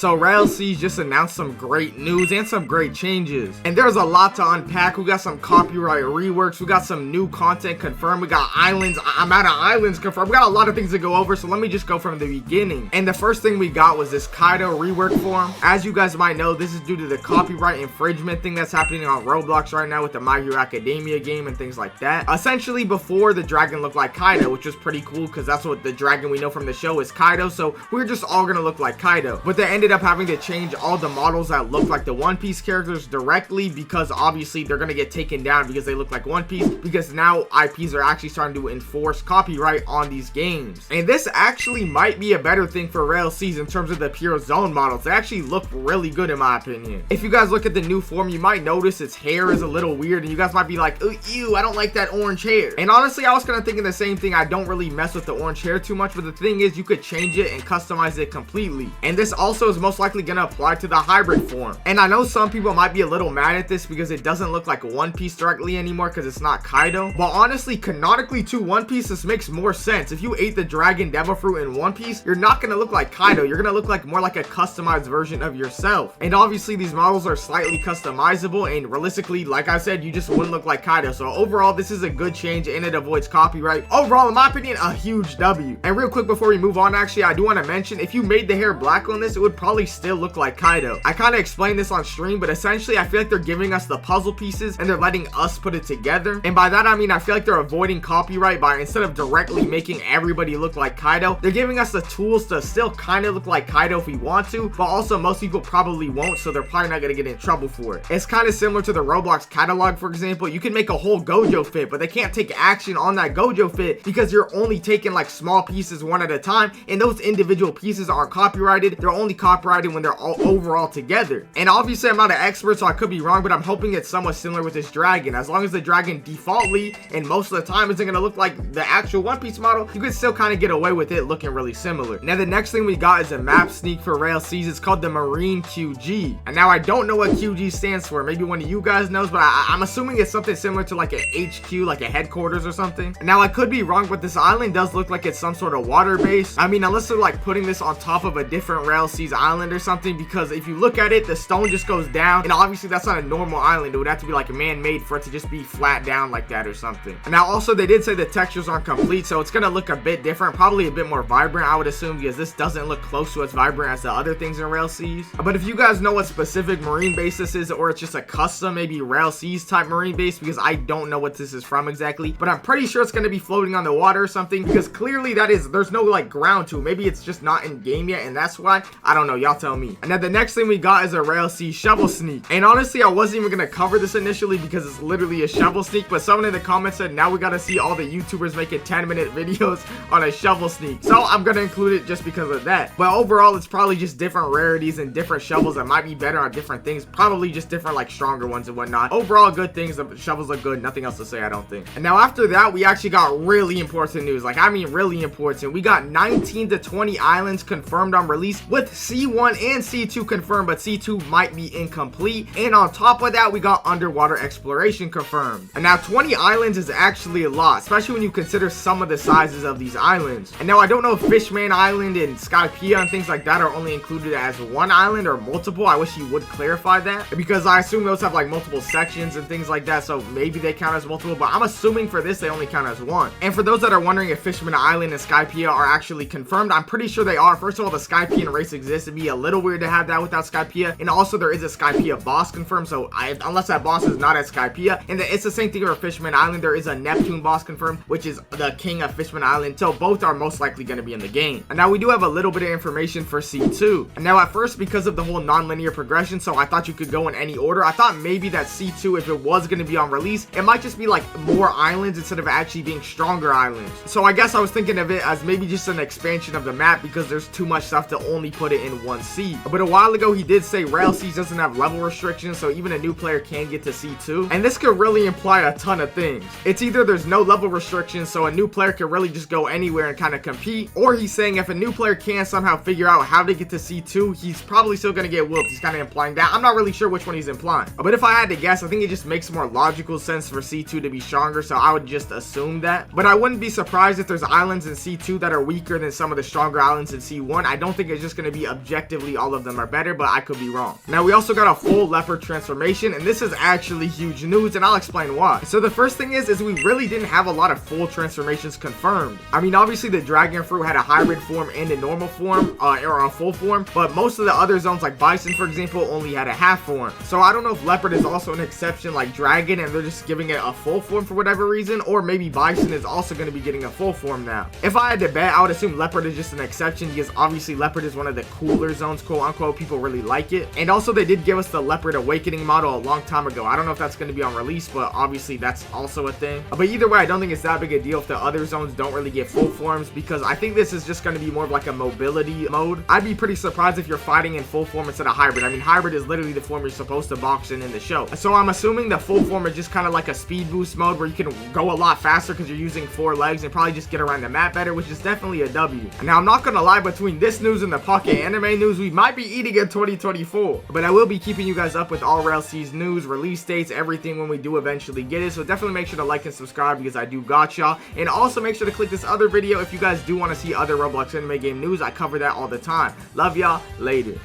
So Rell Seas just announced some great news and some great changes, and there's a lot to unpack. We got some copyright reworks, we got some new content confirmed, we got islands, I'm out of islands confirmed, we got a lot of things to go over. So let me just go from the beginning. And the first thing we got was this Kaido rework form. As you guys might know, this is due to the copyright infringement thing that's happening on Roblox right now with the My Hero Academia game and things like that. Essentially, before, the dragon looked like Kaido, which was pretty cool because that's what the dragon we know from the show is, Kaido. So we're just all gonna look like Kaido, but they ended up having to change all the models that look like the One Piece characters directly, because obviously they're gonna get taken down because they look like One Piece, because now IPs are actually starting to enforce copyright on these games. And this actually might be a better thing for Rell Seas in terms of the pure zone models. They actually look really good in my opinion. If you guys look at the new form, you might notice its hair is a little weird, and you guys might be like, oh, ew, I don't like that orange hair. And honestly, I was kind of thinking the same thing. I don't really mess with the orange hair too much, but the thing is, you could change it and customize it completely. And this also is most likely gonna apply to the hybrid form. And I know some people might be a little mad at this because it doesn't look like One Piece directly anymore because it's not Kaido, but honestly, canonically to One Piece, this makes more sense. If you ate the dragon devil fruit in One Piece, you're not gonna look like Kaido. You're gonna look like more like a customized version of yourself. And obviously these models are slightly customizable, and realistically, like I said, you just wouldn't look like Kaido. So overall, this is a good change and it avoids copyright. Overall, in my opinion, a huge W. And real quick before we move on, actually, I do want to mention, if you made the hair black on this, it would probably still look like Kaido. I kind of explained this on stream, but essentially I feel like they're giving us the puzzle pieces and they're letting us put it together. And by that I mean, I feel like they're avoiding copyright by, instead of directly making everybody look like Kaido, they're giving us the tools to still kind of look like Kaido if we want to, but also most people probably won't, so they're probably not going to get in trouble for it. It's kind of similar to the Roblox catalog, for example. You can make a whole Gojo fit, but they can't take action on that Gojo fit because you're only taking like small pieces one at a time, and those individual pieces aren't copyrighted. They're only copyrighted when they're all overall together. And obviously I'm not an expert, so I could be wrong, but I'm hoping it's somewhat similar with this dragon. As long as the dragon defaultly and most of the time isn't going to look like the actual One Piece model, you can still kind of get away with it looking really similar. Now the next thing we got is a map sneak for Rell Seas. It's called the Marine QG, and now I don't know what QG stands for. Maybe one of you guys knows, but I'm assuming it's something similar to like a HQ, like a headquarters or something. Now I could be wrong, but this island does look like it's some sort of water base. I mean, unless they're like putting this on top of a different Rell Seas island or something, because if you look at it, the stone just goes down, and obviously that's not a normal island. It would have to be like man-made for it to just be flat down like that or something. And now also they did say the textures aren't complete, so it's gonna look a bit different, probably a bit more vibrant, I would assume, because this doesn't look close to as vibrant as the other things in Rell Seas. But if you guys know what specific marine base this is, or it's just a custom maybe Rell Seas type marine base, because I don't know what this is from exactly, but I'm pretty sure it's going to be floating on the water or something, because clearly there's no like ground to it. Maybe it's just not in game yet, and that's why. I don't know, y'all tell me. And then the next thing we got is a Rell Seas shovel sneak, and honestly I wasn't even going to cover this initially because it's literally a shovel sneak, but someone in the comments said now we got to see all the YouTubers making 10-minute videos on a shovel sneak, so I'm going to include it just because of that. But overall, it's probably just different rarities and different shovels that might be better on different things, probably just different like stronger ones and whatnot. Overall, good things. The shovels look good, nothing else to say, I don't think. And now after that, we actually got really important news. Like, I mean really important. We got 19 to 20 islands confirmed on release, with C1 and C2 confirmed, but C2 might be incomplete. And on top of that, we got underwater exploration confirmed. And now 20 islands is actually a lot, especially when you consider some of the sizes of these islands. And now I don't know if Fishman Island and Skypiea and things like that are only included as one island or multiple. I wish you would clarify that, because I assume those have like multiple sections and things like that, so maybe they count as multiple, but I'm assuming for this they only count as one. And for those that are wondering if Fishman Island and Skypiea are actually confirmed, I'm pretty sure they are. First of all, the Skypiea race exists. It'd be a little weird to have that without Skypiea, and also there is a Skypiea boss confirmed, so unless that boss is not at Skypiea. And it's the same thing for Fishman Island. There is a Neptune boss confirmed, which is the king of Fishman Island, so both are most likely going to be in the game. And now we do have a little bit of information for C2. And now at first, because of the whole non-linear progression, so I thought you could go in any order. I thought maybe that C2, if it was going to be on release, it might just be like more islands instead of actually being stronger islands. So I guess I was thinking of it as maybe just an expansion of the map, because there's too much stuff to only put it in one sea. But a while ago he did say Rell Seas doesn't have level restrictions, so even a new player can get to C2, and this could really imply a ton of things. It's either there's no level restrictions, so a new player can really just go anywhere and kind of compete, or he's saying if a new player can somehow figure out how to get to C2, he's probably still going to get whooped. He's kind of implying that. I'm not really sure which one he's implying, but if I had to guess, I think it just makes more logical sense for C2 to be stronger, so I would just assume that. But I wouldn't be surprised if there's islands in C2 that are weaker than some of the stronger islands in C1. I don't think it's just going to be objectively all of them are better, but I could be wrong. Now we also got a full Leopard transformation, and this is actually huge news, and I'll explain why. So the first thing is we really didn't have a lot of full transformations confirmed. I mean, obviously the dragon fruit had a hybrid form and a normal form, or a full form, but most of the other zones like bison, for example, only had a half form. So I don't know if Leopard is also an exception like dragon and they're just giving it a full form for whatever reason, or maybe bison is also going to be getting a full form now. If I had to bet, I would assume Leopard is just an exception because obviously Leopard is one of the cooler zones, quote unquote. People really like it. And also they did give us the Leopard awakening model a long time ago. I don't know if that's going to be on release, but obviously that's also a thing. But either way, I don't think it's that big a deal if the other zones don't really get full forms, because I think this is just going to be more of like a mobility mode. I'd be pretty surprised if you're fighting in full form instead of hybrid. I mean, hybrid is literally the form you're supposed to box in the show. So I'm assuming the full form is just kind of like a speed boost mode where you can go a lot faster because you're using 4 legs and probably just get around the map better, which is definitely a W. Now I'm not gonna lie, between this news and the pocket anime news, we might be eating in 2024, but I will be keeping you guys up with all Rell Seas news, release dates, everything when we do eventually get it. So definitely make sure to like and subscribe because I do got y'all, and also make sure to click this other video if you guys do want to see other Roblox anime game news. I cover that all the time. Love y'all. Later.